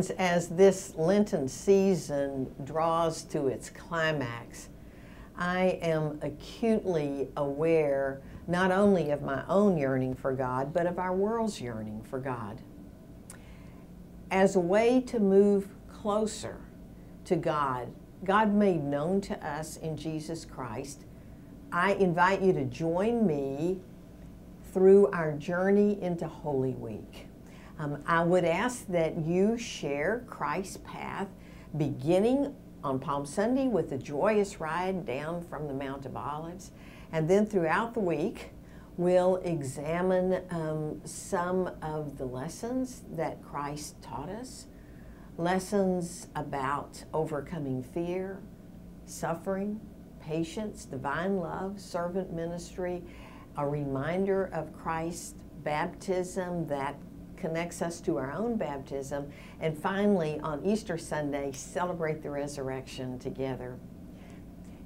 Friends, as this Lenten season draws to its climax, I am acutely aware not only of my own yearning for God, but of our world's yearning for God. As a way to move closer to God, God made known to us in Jesus Christ, I invite you to join me through our journey into Holy Week. I would ask that you share Christ's path beginning on Palm Sunday with a joyous ride down from the Mount of Olives. And then throughout the week, we'll examine some of the lessons that Christ taught us. Lessons about overcoming fear, suffering, patience, divine love, servant ministry, a reminder of Christ's baptism that connects us to our own baptism, and finally, on Easter Sunday, celebrate the resurrection together.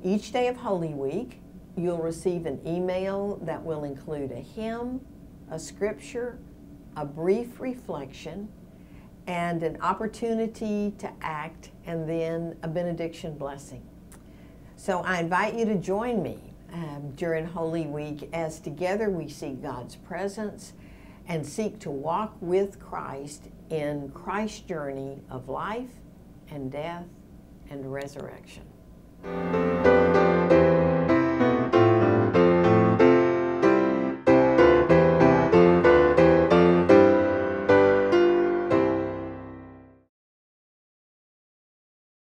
Each day of Holy Week, you'll receive an email that will include a hymn, a scripture, a brief reflection, and an opportunity to act, and then a benediction blessing. So I invite you to join me during Holy Week as together we seek God's presence and seek to walk with Christ in Christ's journey of life and death and resurrection.